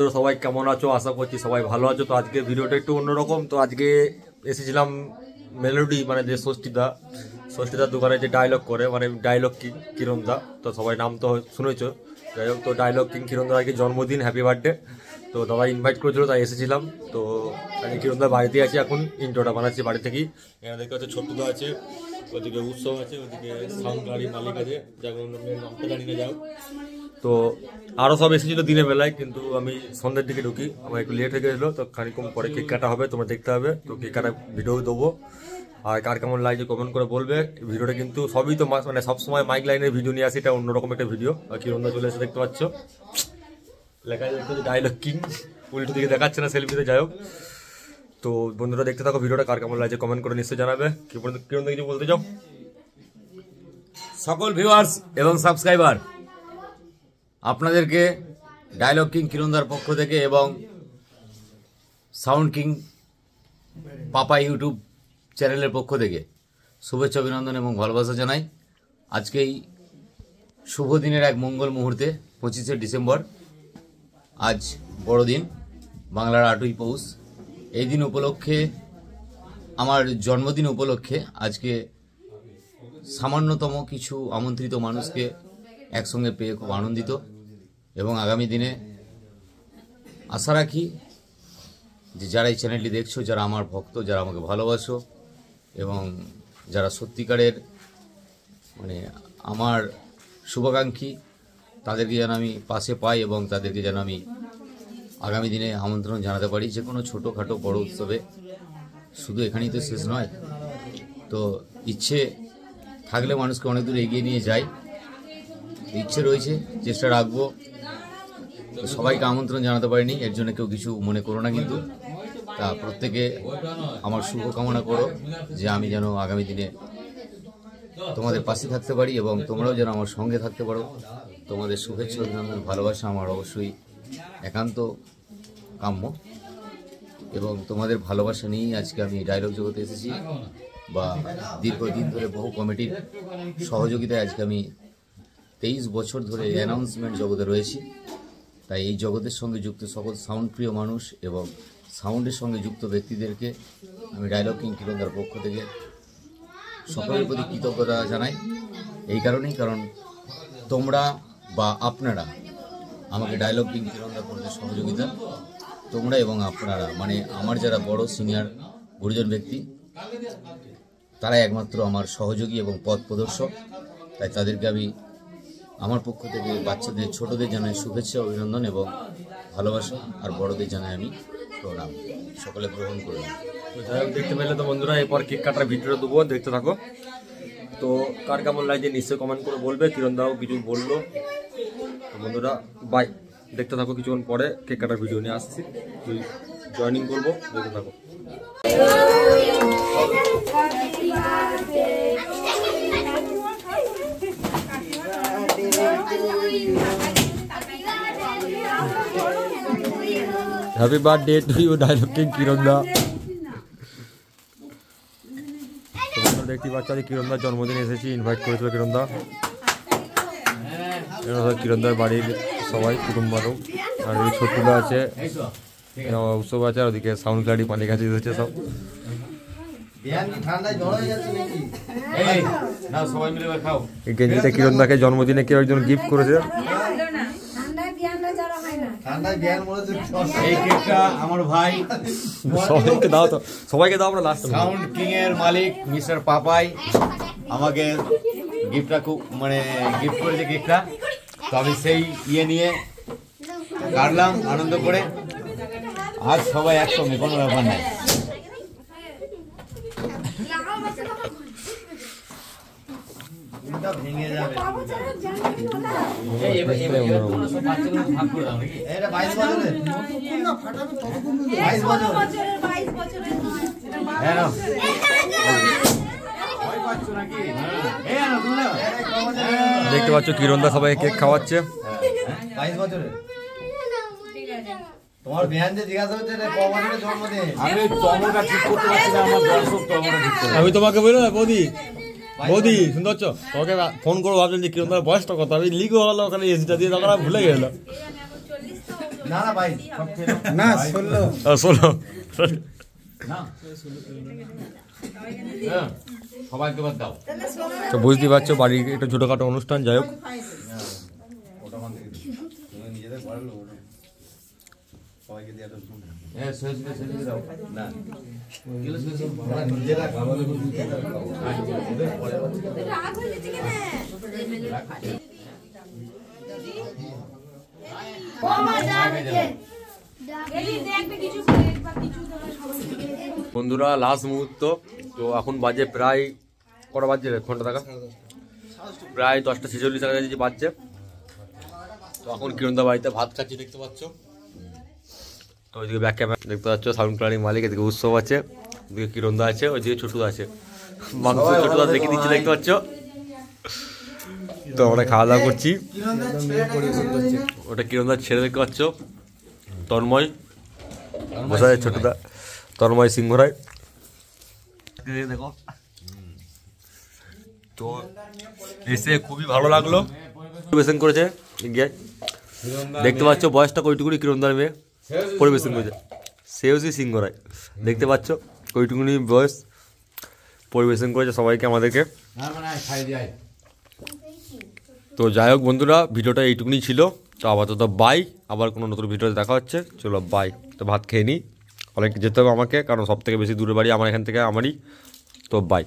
তো সবাই কেমন আছো? আশা করছি সবাই ভালো আছো। তো আজকে ভিডিওটা একটু অন্যরকম। তো আজকে এসেছিলাম মেলোডি মানে যে ষষ্ঠীদার দোকানে যে ডায়লগ করে মানে ডায়লগ কিং কিরণদা। তো সবাই নাম তো শুনেছো। যাই হোক, তো ডায়লগ কিং কিরণদার আজকে জন্মদিন, হ্যাপি বার্থডে। তো দাদা ইনভাইট করেছিল, তাই এসেছিলাম। তো আজকে কিরণদার বাড়িতে আছি, এখন ইন্ট্রোটা বানাচ্ছি বাড়ি থেকেই। এখানে দেখতে হচ্ছে ছোট্টদা আছে, ওদিকে উৎসব আছে, ওদিকে সাউন্ড গাড়ির মালিক আছে, যেমন নামটা জানি না। যাও, তো আরও সব এসেছিলো দিনের বেলায়, কিন্তু আমি সন্ধ্যের দিকে ঢুকি, আমার একটু লেট হয়ে গেছিলো। তো খানিকক্ষণ পরে কেক কাটা হবে, তোমরা দেখতে হবে। তো কেক কাটা ভিডিও দেবো, আর কার কেমন লাগছে কমেন্ট করে বলবে। ভিডিওটা কিন্তু সবই তো মানে সবসময় মাইক লাইনের ভিডিও নিয়ে আসি, এটা অন্যরকম একটা ভিডিও। আর কিরণদা চলে এসে দেখতে পাচ্ছ, লেখা দেখতে ডায়লগ কিং, উল্টো দিকে দেখাচ্ছে না সেলফিতে। যাই হোক, তো বন্ধুরা দেখতে থাকো ভিডিওটা, কার কেমন লাগছে কমেন্ট করে নিশ্চয়ই জানাবে। কিরণদা কিছু বলতে চাও? সকল ভিউয়ার্স এবং সাবস্ক্রাইবার, আপনাদেরকে ডায়লগ কিং কিরণদার পক্ষ থেকে এবং সাউন্ড কিং পাপা ইউটিউব চ্যানেলের পক্ষ থেকে শুভেচ্ছা, অভিনন্দন এবং ভালোবাসা জানাই। আজকেই শুভ দিনের এক মঙ্গল মুহূর্তে 25শে ডিসেম্বর, আজ বড়দিন, বাংলার 8ই পৌষ। এই দিন উপলক্ষে, আমার জন্মদিন উপলক্ষে আজকে সামান্যতম কিছু আমন্ত্রিত মানুষকে একসঙ্গে পেয়ে খুব আনন্দিত, এবং আগামী দিনে আশা রাখি যে যারা এই চ্যানেলটি দেখছো, যারা আমার ভক্ত, যারা আমাকে ভালোবাসো এবং যারা সত্যিকারের মানে আমার শুভাকাঙ্ক্ষী, তাদেরকে যেন আমি পাশে পাই এবং তাদেরকে যেন আমি আগামী দিনে আমন্ত্রণ জানাতে পারি যে কোনো ছোটোখাটো বড় উৎসবে। শুধু এখানেই তো শেষ নয়, তো ইচ্ছে থাকলে মানুষকে অনেক দূর এগিয়ে নিয়ে যায়। ইচ্ছে রয়েছে, চেষ্টা রাখবো। সবাইকে আমন্ত্রণ জানাতে পারিনি, এর জন্য কেউ কিছু মনে করো না, কিন্তু তা প্রত্যেকে আমার শুভ কামনা করো যে আমি যেন আগামী দিনে তোমাদের পাশে থাকতে পারি এবং তোমরাও যেন আমার সঙ্গে থাকতে পারো। তোমাদের শুভেচ্ছা, অভিনন্দন, ভালোবাসা আমার অবশ্যই একান্ত কাম্য, এবং তোমাদের ভালোবাসা নিয়েই আজকে আমি ডায়লগ জগতে এসেছি, বা দীর্ঘদিন ধরে বহু কমিটির সহযোগিতায় আজকে আমি 23 বছর ধরে অ্যানাউন্সমেন্ট জগতে রয়েছি। তাই এই জগতের সঙ্গে যুক্ত সকল সাউন্ড প্রিয় মানুষ এবং সাউন্ডের সঙ্গে যুক্ত ব্যক্তিদেরকে আমি ডায়লগ কিং কিরণদার পক্ষ থেকে সকলের প্রতি কৃতজ্ঞতা জানাই। এই কারণেই, কারণ তোমরা বা আপনারা আমাকে ডায়লগ কিং কিরণদার করতে সহযোগিতা, তোমরা এবং আপনারা মানে আমার যারা বড় সিনিয়র গুরুজন ব্যক্তি, তারাই একমাত্র আমার সহযোগী এবং পথ প্রদর্শক। তাই তাদেরকে আমি আমার পক্ষ থেকে বাচ্চাদের, ছোটদের জানাই শুভেচ্ছা, অভিনন্দন এবং ভালোবাসা, আর বড়দের জানাই আমি প্রণাম। সকলে গ্রহণ করুন। যাই হোক, দেখতে পেলে তো বন্ধুরা, এরপর কেক কাটার ভিডিওটা দেবো, দেখতে থাকো। তো কার কেমন লাগছে নিশ্চয়ই কমেন্ট করে বলবে। কিরণদাও কিছু বললো। তো বন্ধুরা বাই, দেখতে থাকো। কিছুক্ষণ পরে কেক কাটার ভিডিও নিয়ে আসছি, তুই জয়েনিং করবো, দেখতে থাকো। Happy birthday to you dialogue king কিরণদা। তোমরা দেখতে পাচ্ছ যে কিরণদার জন্মদিনে এসেছি, ইনভাইট করেছিল কিরণদা। কিরণদার বাড়ির সবাই কুটুম্বারও, আর ওই ছোট্টদা আছে, উৎসব আছে, আর ওদিকে সাউন্ড গাড়ি মালিক আছে, এসেছে সব। গেঞ্জিটা কিরণদাকে জন্মদিনে কেউ একজন গিফট করেছে। এই কেকটা আমার ভাই, সবাইকে দাও, তো সবাইকে দাও। আমরা লাস্ট সাউন্ড কিং এর মালিক মিস্টার পাপাই আমাকে গিফটটা খুব মানে গিফট করেছে কেকটা। তো আমি সেই নিয়ে কাটলাম আনন্দ করে। আজ সবাই একসঙ্গে, কোনো ব্যাপার নাই। ভেঙে যাবে। দেখতে পাচ্ছ কিরণদা সবাই কেক খাওয়াচ্ছে। 22 বছরের তোমার বিহান যে জিজ্ঞাসা হচ্ছে রে ক বছরের জন্মদিন। আমি তমটা ঠিক করতে পারছি না, আমার দর্শক তমটা ঠিক করে। আমি তোমাকে বলি না বৌদি, বৌদি শুনতে পাচ্ছ, তোমাকে ফোন করে ভাবছেন যে কিরণদার বয়সটা কত, আমি লিখো হলো ওখানে এসিটা দিয়ে, তখন ভুলে গেল। না না ভাই সব খেয়ে নাও। না 16 ষোলো না হ্যাঁ, সবাইকে বাদ দাও। তো বুঝতেই পারছো বাড়ির একটা ছোটোখাটো অনুষ্ঠান, যাই হোক হ্যাঁ শেষ দাও না গেলে শেষ আমরা নিজেরা খাবার বন্ধুরা লাস্ট মুহূর্ত। তো এখন বাজে প্রায় কটা বাজছে রে? ঘন্টা টাকা প্রায় 10টা 46 কাছাকাছি বাজছে। তো এখন কিরণদা বাড়িতে ভাত খাচ্ছি দেখতে পাচ্ছ। তো ওইদিকে ব্যাক ক্যামেরা দেখতে পাচ্ছ, সাউন্ড ক্লারিং মালিক, এদিকে উৎসব আছে, ওইদিকে কিরণদা আছে, ওইদিকে ছোটুদা আছে, মাংস ছোটুদা দেখে দিচ্ছি দেখতে পাচ্ছ। তো আমরা খাওয়া দাওয়া করছি। ওটা কিরণদার ছেলে দেখতে পাচ্ছ, তন্ময় বসা যায়, ছোটদা তন্ময় সিংহ রায় দেখো। তো এসে খুবই ভালো লাগলো, পরিবেশন করেছে গিয়ে দেখতে পাচ্ছ, বয়সটা কইটুকুনি কিরণদার মেয়ে পরিবেশন করেছে, সেও সে সিংহ রায় দেখতে পাচ্ছ, কইটুকুনি বয়স পরিবেশন করেছে সবাইকে আমাদেরকে। না মানে খাই দিই। তো যাই হোক বন্ধুরা, ভিডিওটা এইটুকুনি ছিল। তো আপাতত বাই, আবার কোনো নতুন ভিডিওতে দেখা হচ্ছে, চলো বাই। তো ভাত খেয়ে নিই, অনেক যেতে হবে আমাকে, কারণ সব থেকে বেশি দূরে বাড়ি আমার এখান থেকে, আমারই। তো বাই।